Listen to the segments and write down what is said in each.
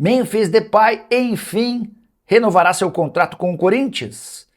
Memphis Depay, enfim, renovará seu contrato com o Corinthians?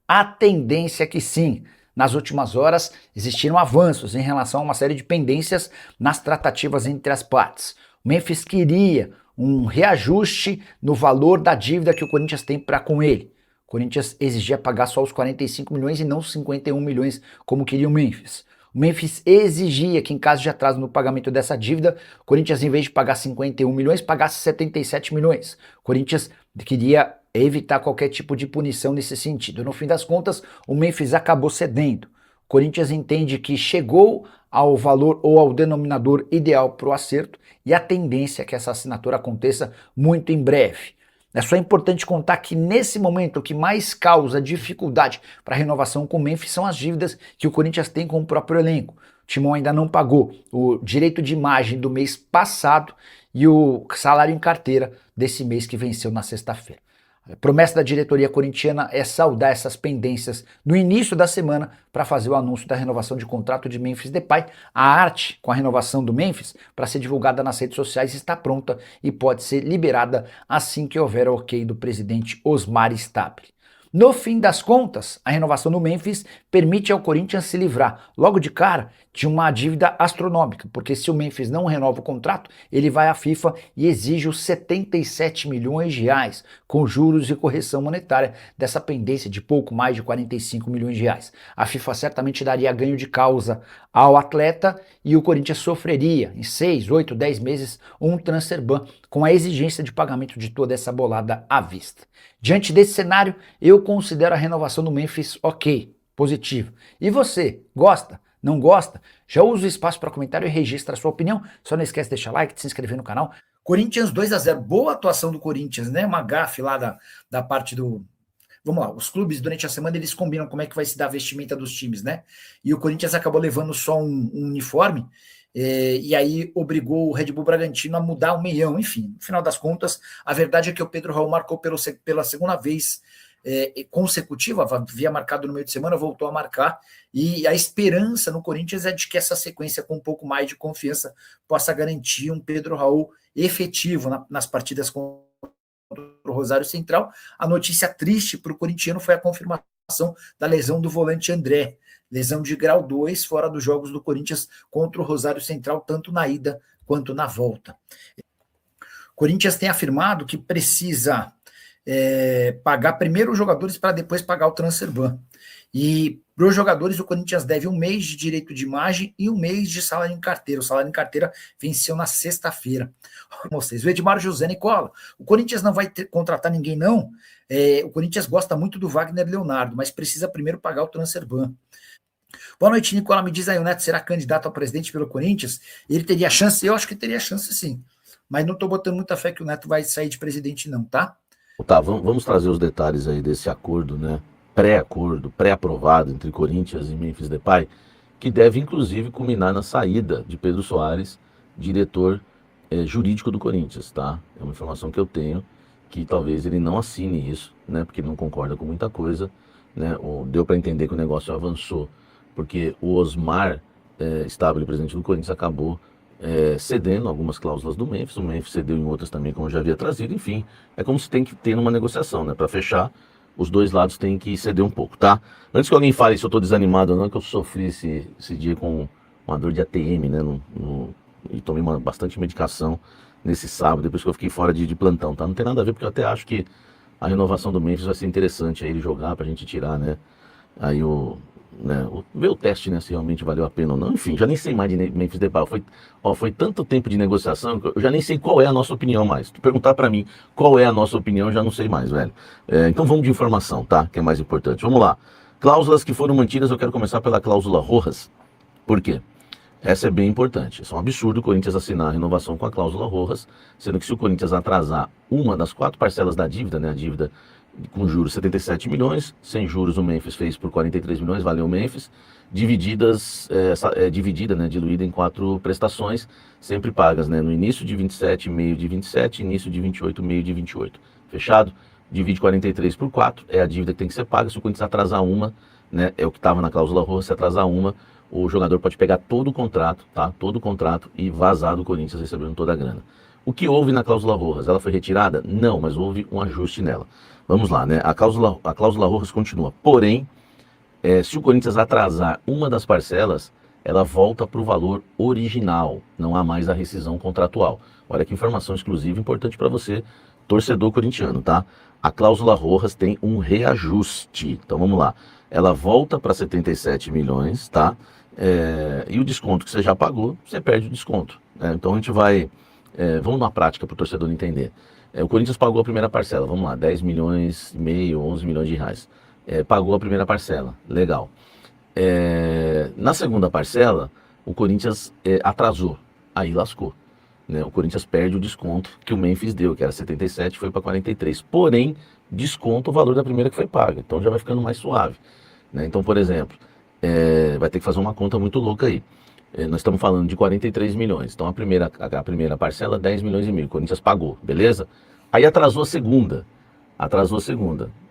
A tendência é que sim. Nas últimas horas, existiram avanços em relação a uma série de pendências nas tratativas entre as partes. O Memphis queria um reajuste no valor da dívida que o Corinthians tem para com ele. O Corinthians exigia pagar só os 45 milhões e não os 51 milhões como queria o Memphis. O Memphis exigia que, em caso de atraso no pagamento dessa dívida, o Corinthians, em vez de pagar 51 milhões, pagasse 77 milhões. O Corinthians queria evitar qualquer tipo de punição nesse sentido. No fim das contas, o Memphis acabou cedendo. O Corinthians entende que chegou ao valor ou ao denominador ideal para o acerto e a tendência é que essa assinatura aconteça muito em breve. É só importante contar que nesse momento o que mais causa dificuldade para a renovação com o Memphis são as dívidas que o Corinthians tem com o próprio elenco. O Timão ainda não pagou o direito de imagem do mês passado e o salário em carteira desse mês que venceu na sexta-feira. A promessa da diretoria corintiana é saldar essas pendências no início da semana para fazer o anúncio da renovação de contrato de Memphis Depay. A arte com a renovação do Memphis para ser divulgada nas redes sociais está pronta e pode ser liberada assim que houver o ok do presidente Osmar Stabile. No fim das contas, a renovação do Memphis permite ao Corinthians se livrar logo de cara de uma dívida astronômica, porque se o Memphis não renova o contrato, ele vai à FIFA e exige os 77 milhões de reais, com juros e correção monetária dessa pendência de pouco mais de 45 milhões de reais. A FIFA certamente daria ganho de causa ao atleta e o Corinthians sofreria em 6, 8, 10 meses um transfer ban com a exigência de pagamento de toda essa bolada à vista. Diante desse cenário, eu considero a renovação do Memphis ok, positivo. E você, gosta? Não gosta? Já usa o espaço para comentário e registra a sua opinião. Só não esquece de deixar like, de se inscrever no canal. Corinthians 2-0, boa atuação do Corinthians, né? Uma gafe lá da parte do... Vamos lá, os clubes durante a semana eles combinam como é que vai se dar a vestimenta dos times, né? E o Corinthians acabou levando só um uniforme, e aí obrigou o Red Bull Bragantino a mudar o meião. Enfim, no final das contas, a verdade é que o Pedro Raul marcou pela segunda vez consecutiva, havia marcado no meio de semana, voltou a marcar, e a esperança no Corinthians é de que essa sequência com um pouco mais de confiança possa garantir um Pedro Raul efetivo nas partidas contra o Rosário Central. A notícia triste para o corintiano foi a confirmação da lesão do volante André, lesão de grau 2 fora dos jogos do Corinthians contra o Rosário Central, tanto na ida quanto na volta. O Corinthians tem afirmado que precisa pagar primeiro os jogadores para depois pagar o transfer ban. E para os jogadores o Corinthians deve um mês de direito de imagem e um mês de salário em carteira. O salário em carteira venceu na sexta-feira. Vocês, o Edmar José Nicola, o Corinthians não vai contratar ninguém não. O Corinthians gosta muito do Wagner Leonardo, mas precisa primeiro pagar o transfer ban. Boa noite, Nicola. Me diz aí, o Neto será candidato a presidente pelo Corinthians? Ele teria chance? Eu acho que teria chance sim. Mas não estou botando muita fé que o Neto vai sair de presidente não, tá? Tá, vamos trazer os detalhes aí desse acordo, né? Pré-acordo, pré-aprovado entre Corinthians e Memphis Depay, que deve inclusive culminar na saída de Pedro Soares, diretor jurídico do Corinthians, tá? É uma informação que eu tenho, que talvez ele não assine isso, né? Porque ele não concorda com muita coisa, né? Deu para entender que o negócio avançou, porque o Osmar Stabile, presidente do Corinthians, acabou cedendo algumas cláusulas do Memphis, o Memphis cedeu em outras também, como eu já havia trazido, enfim, é como se tem que ter numa negociação, né? Para fechar, os dois lados têm que ceder um pouco, tá? Antes que alguém fale se eu tô desanimado ou não, que eu sofri esse dia com uma dor de ATM, né? E tomei bastante medicação nesse sábado, depois que eu fiquei fora de plantão, tá? Não tem nada a ver, porque eu até acho que a renovação do Memphis vai ser interessante aí ele jogar pra gente tirar, né? Aí ver o teste, né, se realmente valeu a pena ou não. Enfim, já nem sei mais de Memphis Depay. Foi tanto tempo de negociação que eu já nem sei qual é a nossa opinião mais. Se tu perguntar pra mim qual é a nossa opinião, eu já não sei mais, velho. Então vamos de informação, tá? Que é mais importante. Vamos lá. Cláusulas que foram mantidas, eu quero começar pela cláusula Rojas. Por quê? Essa é bem importante. Isso é um absurdo o Corinthians assinar a renovação com a cláusula Rojas, sendo que se o Corinthians atrasar uma das 4 parcelas da dívida, né, a dívida com juros 77 milhões, sem juros o Memphis fez por 43 milhões, valeu o Memphis, dividida, né, diluída em 4 prestações, sempre pagas, né, no início de 27, meio de 27, início de 28, meio de 28. Fechado? Divide 43 por 4, é a dívida que tem que ser paga. Se o Corinthians atrasar uma, né, é o que estava na cláusula Rojas, se atrasar uma, o jogador pode pegar todo o contrato, tá? Todo o contrato e vazar do Corinthians recebendo toda a grana. O que houve na cláusula Rojas? Ela foi retirada? Não, mas houve um ajuste nela. Vamos lá, né? A cláusula Rojas continua. Porém, se o Corinthians atrasar uma das parcelas, ela volta para o valor original. Não há mais a rescisão contratual. Olha que informação exclusiva importante para você, torcedor corintiano, tá? A cláusula Rojas tem um reajuste. Então vamos lá. Ela volta para 77 milhões, tá? E o desconto que você já pagou, você perde o desconto. Então a gente vai... vamos na prática para o torcedor entender. O Corinthians pagou a primeira parcela, vamos lá, 10 milhões e meio, 11 milhões de reais. Pagou a primeira parcela, legal. Na segunda parcela, o Corinthians atrasou, aí lascou. Né? O Corinthians perde o desconto que o Memphis deu, que era 77, foi para 43. Porém, desconta o valor da primeira que foi paga, então já vai ficando mais suave. Né? Então, por exemplo, vai ter que fazer uma conta muito louca aí. Nós estamos falando de 43 milhões. Então a primeira parcela, 10 milhões e meio. O Corinthians pagou, beleza? Aí atrasou a segunda.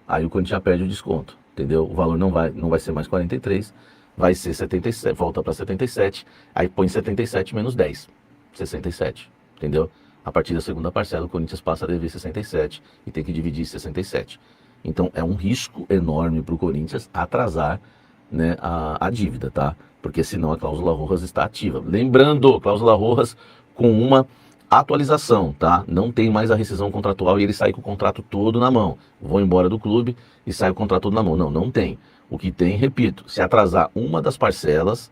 Aí o Corinthians já perde o desconto, entendeu? O valor não vai ser mais 43, vai ser 77, volta para 77. Aí põe 77 menos 10, 67, entendeu? A partir da segunda parcela, o Corinthians passa a dever 67 e tem que dividir 67. Então é um risco enorme para o Corinthians atrasar, né, a dívida, tá? Porque senão a cláusula Rojas está ativa. Lembrando, cláusula Rojas com uma atualização, tá? Não tem mais a rescisão contratual e ele sai com o contrato todo na mão. Vou embora do clube e sai o contrato todo na mão. Não tem. O que tem, repito, se atrasar uma das parcelas,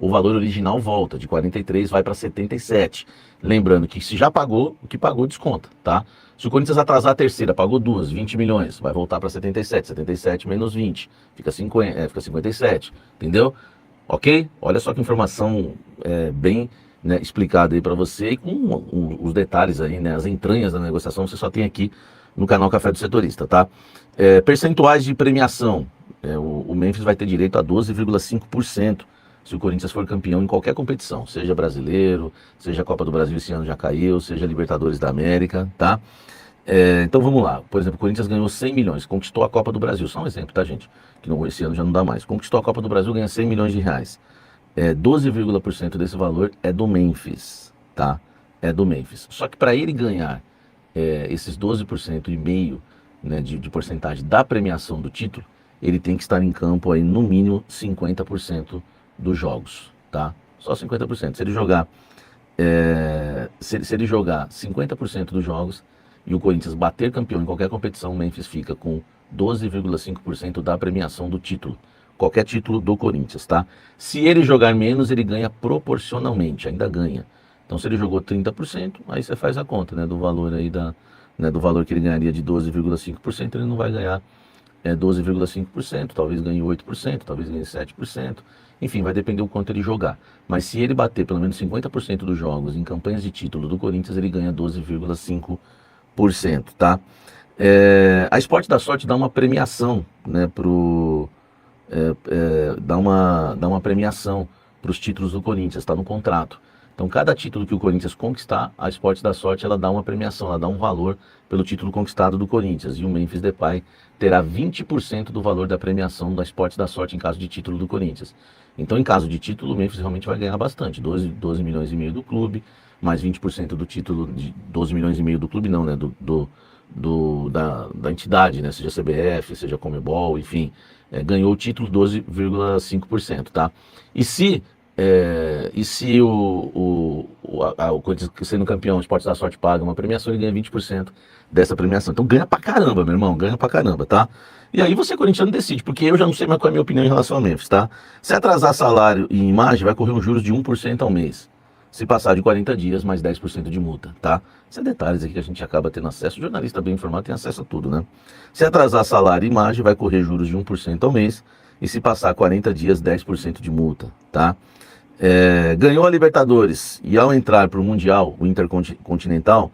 o valor original volta, de 43 vai para 77. Lembrando que se já pagou, o que pagou desconta, tá? Se o Corinthians atrasar a terceira, pagou duas, 20 milhões, vai voltar para 77, 77 menos 20, fica 57, entendeu? Ok? Olha só que informação bem, né, explicada aí para você e com os detalhes aí, né, as entranhas da negociação, você só tem aqui no canal Café do Setorista, tá? Percentuais de premiação, o Memphis vai ter direito a 12,5% se o Corinthians for campeão em qualquer competição, seja brasileiro, seja a Copa do Brasil, esse ano já caiu, seja Libertadores da América, tá? Então vamos lá, por exemplo, o Corinthians ganhou 100 milhões, conquistou a Copa do Brasil, só um exemplo, tá, gente? Que esse ano já não dá mais. Conquistou a Copa do Brasil, ganha 100 milhões de reais. 12,% desse valor é do Memphis, tá? É do Memphis. Só que para ele ganhar esses 12% e meio, né, de porcentagem da premiação do título, ele tem que estar em campo aí no mínimo 50% dos jogos, tá? Só 50%. Se ele jogar, se ele jogar 50% dos jogos e o Corinthians bater campeão em qualquer competição, o Memphis fica com 12,5% da premiação do título. Qualquer título do Corinthians, tá? Se ele jogar menos, ele ganha proporcionalmente, ainda ganha. Então, se ele jogou 30%, aí você faz a conta, né, do valor aí do valor que ele ganharia de 12,5%, ele não vai ganhar 12,5%, talvez ganhe 8%, talvez ganhe 7%, enfim, vai depender do quanto ele jogar. Mas se ele bater pelo menos 50% dos jogos em campanhas de título do Corinthians, ele ganha 12,5%, tá? A Esporte da Sorte dá uma premiação, né, dá uma premiação para os títulos do Corinthians, está no contrato. Então, cada título que o Corinthians conquistar, a Esporte da Sorte ela dá uma premiação, ela dá um valor pelo título conquistado do Corinthians. E o Memphis Depay terá 20% do valor da premiação da Esporte da Sorte em caso de título do Corinthians. Então, em caso de título, o Memphis realmente vai ganhar bastante. 12 milhões e meio do clube, mais 20% do título, de 12 milhões e meio do clube não, né? Da entidade, né? Seja CBF, seja Comebol, enfim. Ganhou o título 12,5%, tá? E se o Corinthians sendo campeão, o Esporte da Sorte paga uma premiação, ele ganha 20% dessa premiação. Então ganha pra caramba, meu irmão, ganha pra caramba, tá? E aí você, corintiano, decide, porque eu já não sei mais qual é a minha opinião em relação ao Memphis, tá? Se atrasar salário e imagem, vai correr um juros de 1% ao mês. Se passar de 40 dias, mais 10% de multa, tá? São detalhes aqui que a gente acaba tendo acesso. O jornalista bem informado tem acesso a tudo, né? Se atrasar salário e imagem, vai correr juros de 1% ao mês. E se passar 40 dias, 10% de multa, tá? Ganhou a Libertadores e ao entrar para o Mundial, o Intercontinental,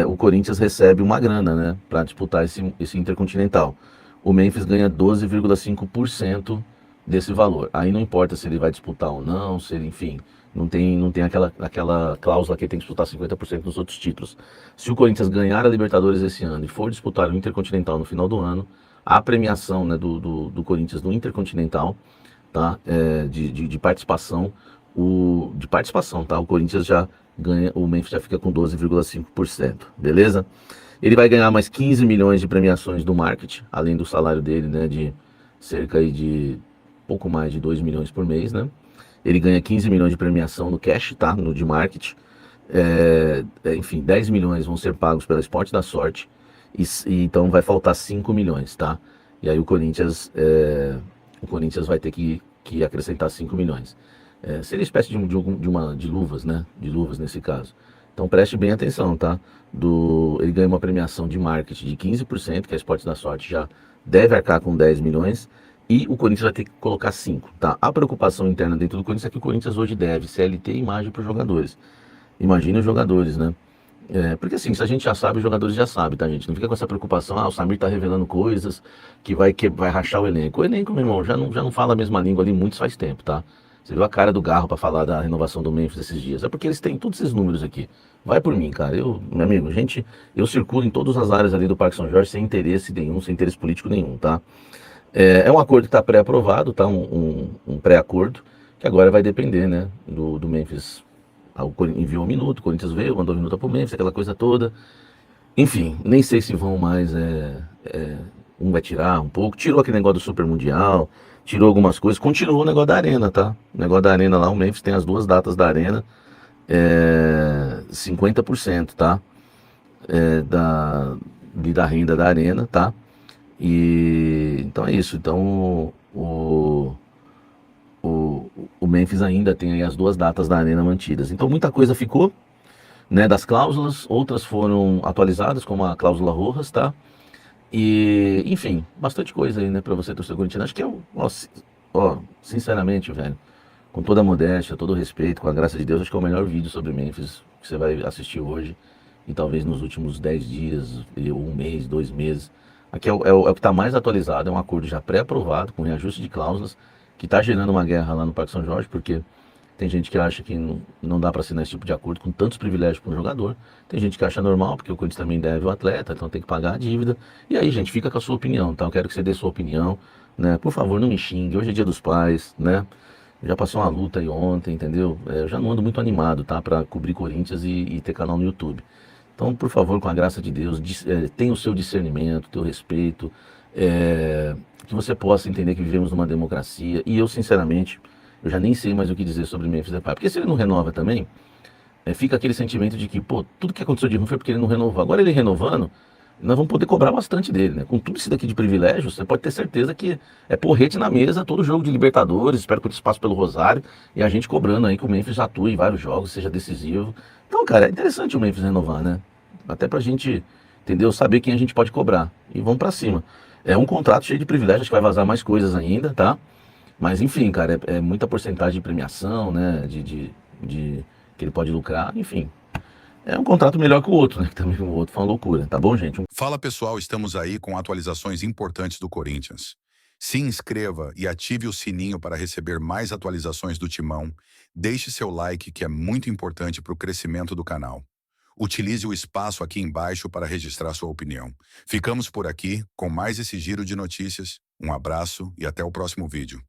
o Corinthians recebe uma grana, né, para disputar esse Intercontinental. O Memphis ganha 12,5% desse valor. Aí não importa se ele vai disputar ou não, se ele, enfim, não tem aquela cláusula que ele tem que disputar 50% nos outros títulos. Se o Corinthians ganhar a Libertadores esse ano e for disputar o Intercontinental no final do ano, a premiação, né, do Corinthians no Intercontinental, tá? De participação, de participação, tá? O Corinthians já ganha, o Memphis já fica com 12,5%, beleza? Ele vai ganhar mais 15 milhões de premiações do marketing, além do salário dele, né, de cerca aí de pouco mais de 2 milhões por mês, né? Ele ganha 15 milhões de premiação no cash, tá? No de marketing. Enfim, 10 milhões vão ser pagos pela Esporte da Sorte, então vai faltar 5 milhões, tá? E aí o Corinthians vai ter que acrescentar 5 milhões. Seria espécie de luvas, né? De luvas nesse caso. Então preste bem atenção, tá? Ele ganha uma premiação de marketing de 15%, que a Esporte da Sorte já deve arcar com 10 milhões, e o Corinthians vai ter que colocar 5, tá? A preocupação interna dentro do Corinthians é que o Corinthians hoje deve CLT e imagem para os jogadores. Imagine os jogadores, né? Porque assim, se a gente já sabe, os jogadores já sabem, tá, gente? Não fica com essa preocupação, o Samir tá revelando coisas que vai rachar o elenco. O elenco, meu irmão, já não fala a mesma língua ali muitos faz tempo, tá? Você viu a cara do Garro para falar da renovação do Memphis esses dias. É porque eles têm todos esses números aqui. Vai por mim, cara. Meu amigo, eu circulo em todas as áreas ali do Parque São Jorge sem interesse nenhum, sem interesse político nenhum, tá? É um acordo que está pré-aprovado, tá? Um pré-acordo, que agora vai depender, né, do Memphis. O Corinthians enviou um minuto, o Corinthians veio, mandou um minuto pro Memphis, aquela coisa toda. Enfim, nem sei se vão mais. Um vai tirar um pouco. Tirou aquele negócio do Super Mundial, tirou algumas coisas. Continuou o negócio da Arena, tá? O negócio da Arena lá, o Memphis tem as duas datas da Arena. 50%, tá? Da renda da Arena, tá? E então é isso. Então o Memphis ainda tem aí as duas datas da Arena mantidas. Então muita coisa ficou, né, das cláusulas, outras foram atualizadas, como a cláusula Rojas, tá? E, enfim, bastante coisa aí, né, pra você, torcedor corintiano. Acho que sinceramente, velho, com toda a modéstia, todo o respeito, com a graça de Deus, acho que é o melhor vídeo sobre Memphis que você vai assistir hoje, e talvez nos últimos 10 dias, ou um mês, 2 meses. Aqui é o que está mais atualizado, é um acordo já pré-aprovado, com reajuste de cláusulas, que está gerando uma guerra lá no Parque São Jorge, porque tem gente que acha que não dá para assinar esse tipo de acordo com tantos privilégios para um jogador. Tem gente que acha normal, porque o Corinthians também deve o atleta, então tem que pagar a dívida. E aí, gente, fica com a sua opinião, tá? Eu quero que você dê sua opinião, né? Por favor, não me xingue. Hoje é Dia dos Pais, né? Já passou uma luta aí ontem, entendeu? Eu já não ando muito animado, tá? Para cobrir Corinthians e ter canal no YouTube. Então, por favor, com a graça de Deus, tenha o seu discernimento, o teu respeito, que você possa entender que vivemos numa democracia. E eu, sinceramente, eu já nem sei mais o que dizer sobre Memphis Depay. Porque se ele não renova também, fica aquele sentimento de que, pô, tudo que aconteceu de ruim foi porque ele não renovou. Agora ele renovando, nós vamos poder cobrar bastante dele, né? Com tudo isso daqui de privilégio, você pode ter certeza que é porrete na mesa, todo jogo de Libertadores, espero que o espaço pelo Rosário, e a gente cobrando aí que o Memphis atue em vários jogos, seja decisivo. Então, cara, é interessante o Memphis renovar, né? Até pra gente, entendeu? Saber quem a gente pode cobrar. E vamos pra cima. É um contrato cheio de privilégios, acho que vai vazar mais coisas ainda, tá? Mas enfim, cara, é muita porcentagem de premiação, né? Que ele pode lucrar, enfim. É um contrato melhor que o outro, né? Que também o outro foi uma loucura, tá bom, gente? Fala pessoal, estamos aí com atualizações importantes do Corinthians. Se inscreva e ative o sininho para receber mais atualizações do Timão. Deixe seu like, que é muito importante para o crescimento do canal. Utilize o espaço aqui embaixo para registrar sua opinião. Ficamos por aqui com mais esse giro de notícias. Um abraço e até o próximo vídeo.